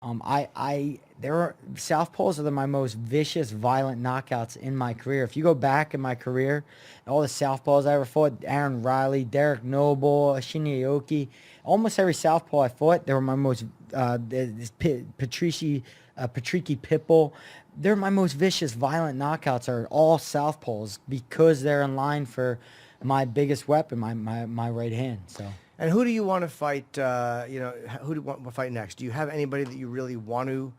Southpaws are my most vicious, violent knockouts in my career. If you go back in my career, all the Southpaws I ever fought, Aaron Riley, Derek Noble, Shinya Aoki, almost every Southpaw I fought, they were my most, Patricky Pitbull, they're my most vicious, violent knockouts are all Southpaws because they're in line for my biggest weapon, my right hand. So. And who do you want to fight? Who do you want to fight next? Do you have anybody that you really want to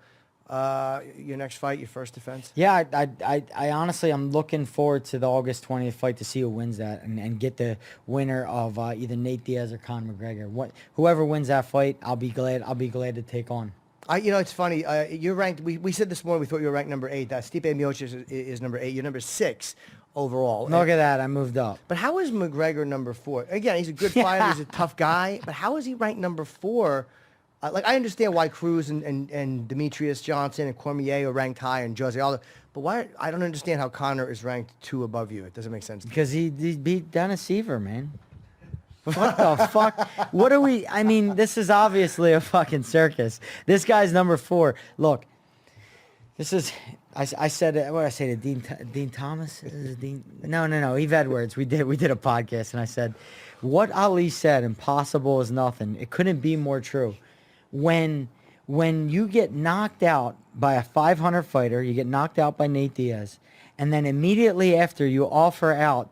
your next fight, your first defense? Yeah, I honestly, I'm looking forward to the August 20th fight to see who wins that and get the winner of either Nate Diaz or Conor McGregor. Whoever wins that fight, I'll be glad to take on. It's funny. You're ranked. We said this morning we thought you were ranked number 8. Stipe Miocic is number 8. You're number 6 overall. Look at that, I moved up. But how is McGregor number 4? Again, he's a good fighter. He's a tough guy. But how is he ranked number 4? I understand why Cruz and Demetrius Johnson and Cormier are ranked high and Jose Aldo. But why? I don't understand how Conor is ranked 2 above you. It doesn't make sense. Because he beat Dennis Seaver, man. What the fuck? What are we? I mean, this is obviously a fucking circus. This guy's number 4. Look, this is. I said it. What did I say to Dean Thomas? Dean? No. Eve Edwards. We did a podcast, and I said, what Ali said, impossible is nothing. It couldn't be more true. When you get knocked out by a 500 fighter, you get knocked out by Nate Diaz, and then immediately after you offer out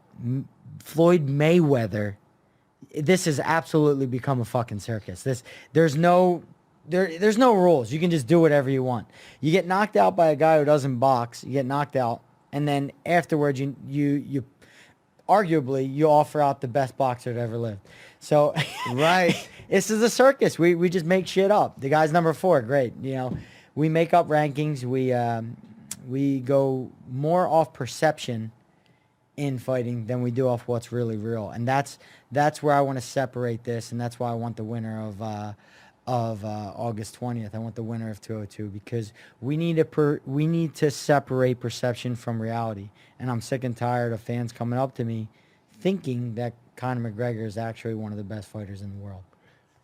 Floyd Mayweather. This has absolutely become a fucking circus. There's no rules. You can just do whatever you want. You get knocked out by a guy who doesn't box. You get knocked out, and then afterwards, you arguably you offer out the best boxer to ever lived. So, right, this is a circus. We just make shit up. The guy's number 4. Great. We make up rankings. We go more off perception in fighting than we do off what's really real, and that's where I want to separate this, and that's why I want the winner of August 20th. I want the winner of 202 because we need to separate perception from reality, and I'm sick and tired of fans coming up to me thinking that Conor McGregor is actually one of the best fighters in the world.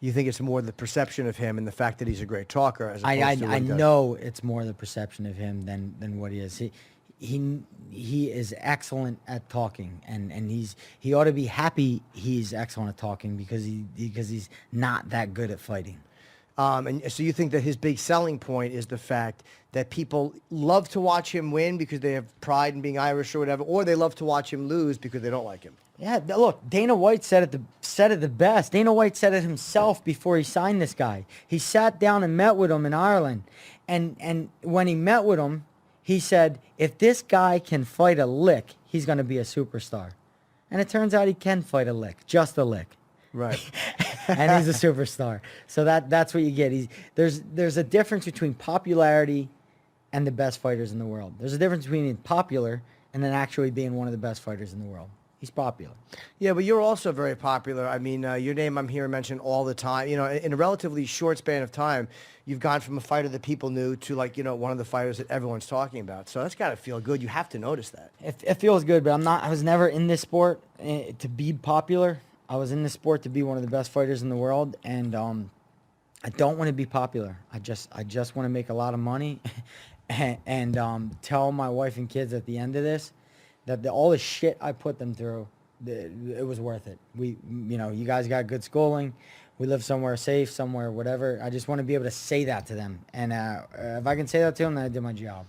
You think it's more the perception of him and the fact that he's a great talker, as opposed to I know it's more the perception of him than what he is. He is excellent at talking, and he ought to be happy he's excellent at talking because he's not that good at fighting. And so you think that his big selling point is the fact that people love to watch him win because they have pride in being Irish or whatever, or they love to watch him lose because they don't like him. Yeah, look, Dana White said it the best. Dana White said it himself before he signed this guy. He sat down and met with him in Ireland, and when he met with him, he said, if this guy can fight a lick, he's going to be a superstar. And it turns out he can fight a lick, just a lick. Right. And he's a superstar. So that's what you get. There's a difference between popularity and the best fighters in the world. There's a difference between being popular and then actually being one of the best fighters in the world. He's popular. Yeah, but you're also very popular. I mean, your name I'm hearing mentioned all the time. In a relatively short span of time, you've gone from a fighter that people knew to one of the fighters that everyone's talking about. So that's got to feel good. You have to notice that. It feels good, but I was never in this sport to be popular. I was in this sport to be one of the best fighters in the world, and I don't want to be popular. I just want to make a lot of money and tell my wife and kids at the end of this that all the shit I put them through, it was worth it. You guys got good schooling. We live somewhere safe, somewhere whatever. I just want to be able to say that to them. And if I can say that to them, then I did my job.